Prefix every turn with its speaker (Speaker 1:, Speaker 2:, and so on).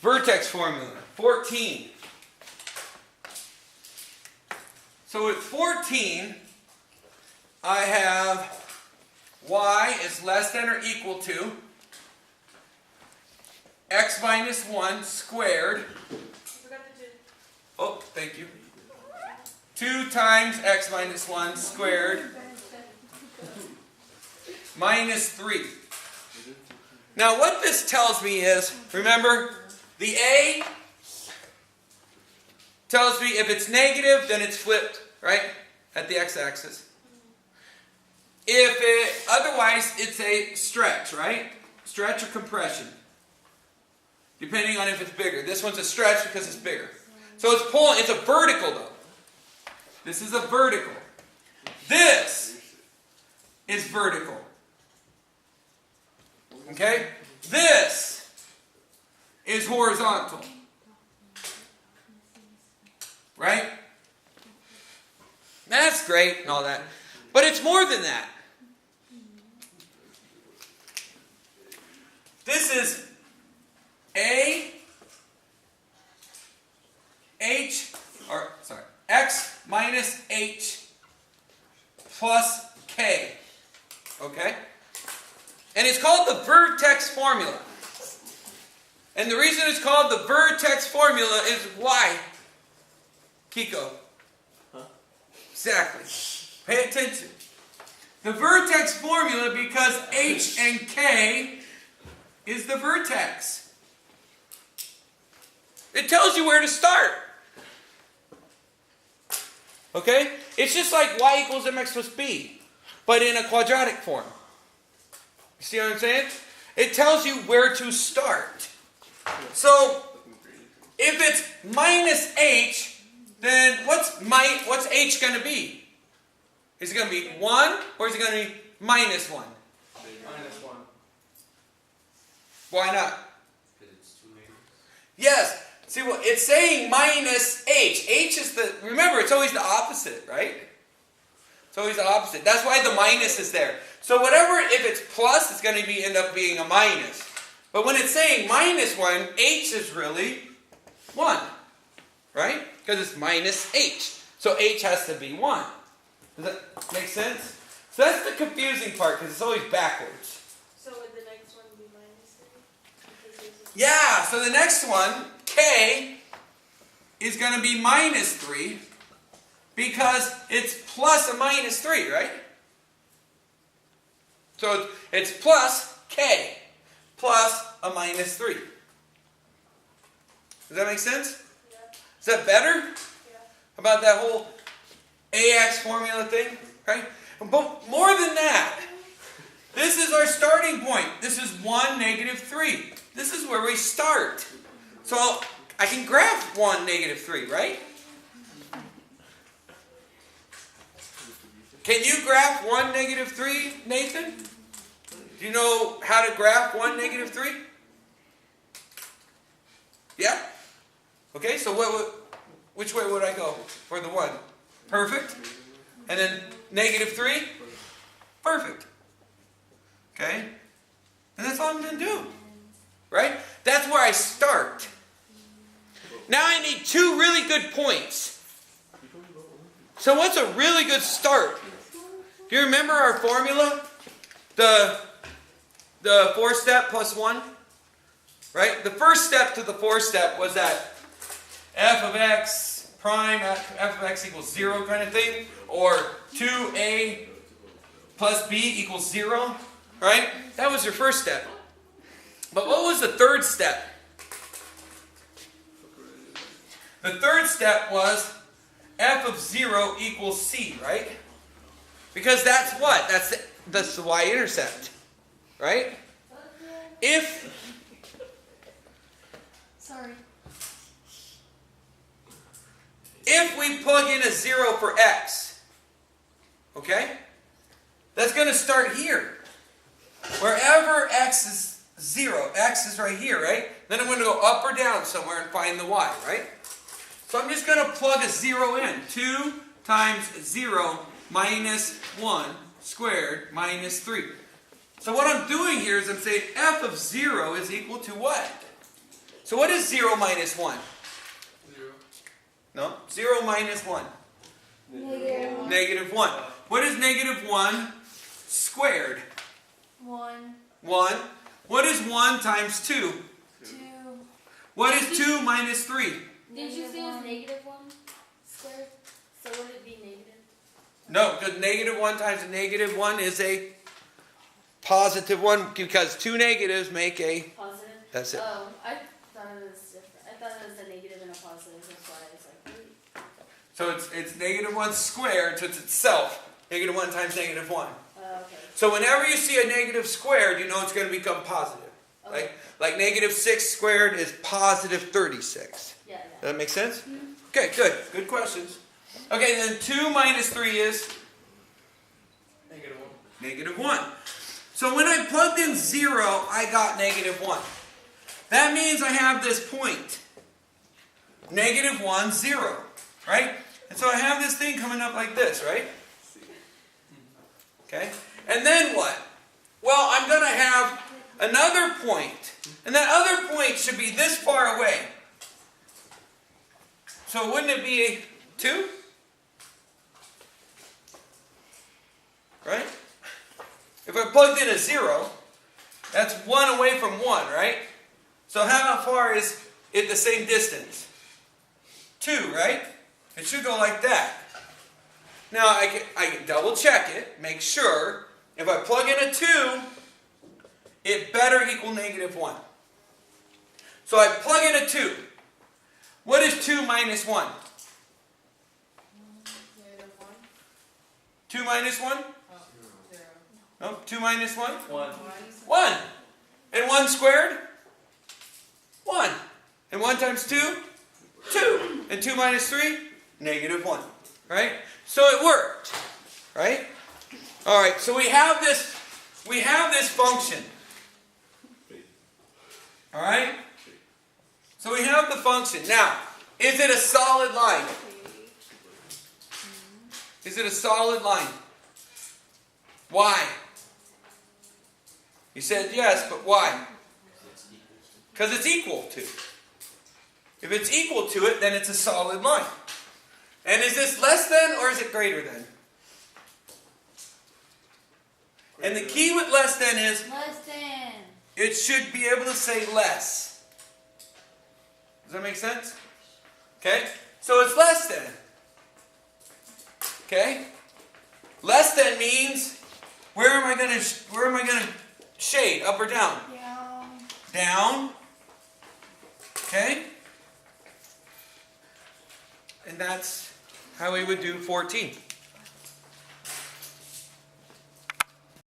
Speaker 1: vertex formula, 14. So with 14, I have y is less than or equal to x minus 1 squared. Oh, thank you. 2 times x minus 1 squared minus 3. Now what this tells me is, remember, the A tells me if it's negative, then it's flipped, right, at the x-axis. Otherwise, it's a stretch, right? Stretch or compression, depending on if it's bigger. This one's a stretch because it's bigger. So it's pulling. It's a vertical, though. This is a vertical. This is vertical. Okay? This is horizontal. Right? That's great and all that. But it's more than that. This is x minus h plus k. Okay? And it's called the vertex formula. And the reason it's called the vertex formula is why? Kiko. Huh? Exactly. Pay attention. The vertex formula because h and k is the vertex. It tells you where to start. Okay? It's just like y equals mx plus b, but in a quadratic form. You see what I'm saying? It tells you where to start. So, if it's minus h, then what's h going to be? Is it going to be 1 or is it going to be minus 1?
Speaker 2: Minus 1.
Speaker 1: Why not?
Speaker 2: Because it's 2 meters.
Speaker 1: Yes. See, well, it's saying minus h. H is the, remember, it's always the opposite, right? It's always the opposite. That's why the minus is there. So whatever, if it's plus, it's going to end up being a minus. But when it's saying minus 1, h is really 1. Right? Because it's minus h. So h has to be 1. Does that make sense? So that's the confusing part, because it's always backwards.
Speaker 3: So would the next one be minus 3?
Speaker 1: Yeah, so the next one, k, is going to be minus 3, because it's plus a minus 3, right? So it's plus k, plus a minus 3. Does that make sense?
Speaker 3: Yeah.
Speaker 1: Is that better?
Speaker 3: Yeah.
Speaker 1: About that whole AX formula thing, right? But more than that, this is our starting point. This is 1, negative 3. This is where we start. So I can graph 1, negative 3, right? Can you graph 1, negative 3, Nathan? Do you know how to graph 1, negative 3? Yeah? Okay, so which way would I go for the 1? Perfect. And then negative 3? Perfect. Okay? And that's all I'm going to do. Right? That's where I start. Now I need 2 really good points. So what's a really good start? Do you remember our formula? The 4-step plus 1? Right? The first step to the 4-step was that f of x prime, f of x equals 0 kind of thing. Or 2a plus b equals 0. Right? That was your first step. But what was the third step? The third step was f of 0 equals c, right? Because that's what? That's the y-intercept, right? If we plug in a 0 for x, okay? That's going to start here. Wherever x is 0, x is right here, right? Then I'm going to go up or down somewhere and find the y, right? So I'm just going to plug a 0 in. 2 times 0 minus 1 squared minus 3. So what I'm doing here is I'm saying f of 0 is equal to what? So what is 0 minus 1?
Speaker 2: 0.
Speaker 1: No? 0 minus 1.
Speaker 3: Negative 1.
Speaker 1: Negative 1. What is negative 1 squared?
Speaker 3: 1.
Speaker 1: 1. What is 1 times 2?
Speaker 3: 2.
Speaker 1: What is 2 minus 3?
Speaker 4: Did you say it was negative 1 squared? So would it be negative?
Speaker 1: No, because negative 1 times a negative 1 is a positive 1 because two negatives make a...
Speaker 4: Positive?
Speaker 1: That's it.
Speaker 4: Oh, I thought it was different. I thought it was a negative and a positive. That's why I was like, wait.
Speaker 1: So it's negative 1 squared, so it's itself. Negative 1 times negative 1.
Speaker 4: Okay.
Speaker 1: So whenever you see a negative squared, you know it's going to become positive.
Speaker 4: Okay.
Speaker 1: Like negative 6 squared is positive 36.
Speaker 4: Yeah,
Speaker 1: Does
Speaker 4: yeah.
Speaker 1: that make sense? Okay, good. Good questions. Okay, then 2 minus 3 is
Speaker 2: Negative 1.
Speaker 1: negative 1. So when I plugged in 0, I got negative 1. That means I have this point. Negative 1, 0. Right? And so I have this thing coming up like this, right? Okay? And then what? Well, I'm going to have another point. And that other point should be this far away. So wouldn't it be 2? Right? If I plugged in a 0, that's 1 away from 1, right? So how far is it the same distance? 2, right? It should go like that. Now I can double check it, make sure. If I plug in a 2, it better equal negative 1. So I plug in a 2. What is 2 minus 1?
Speaker 3: Negative 1.
Speaker 1: 2 minus 1?
Speaker 3: 0.
Speaker 1: No, 2 minus 1?
Speaker 2: 1.
Speaker 1: 1. And 1 squared? 1. And 1 times 2? 2. And 2 minus 3? Negative 1. Right? So it worked. Right? Alright, so we have this function. Alright? So we have the function. Now, is it a solid line? Is it a solid line? Why? You said yes, but why? Because it's equal to. If it's equal to it, then it's a solid line. And is this less than or is it greater than? And the key with less than is
Speaker 3: Less than.
Speaker 1: it should be able to say less. Does that make sense? Okay? So it's less than. Okay? Less than means where am I going to shade? Up or down?
Speaker 3: Down.
Speaker 1: Down. Okay? And that's how we would do 14.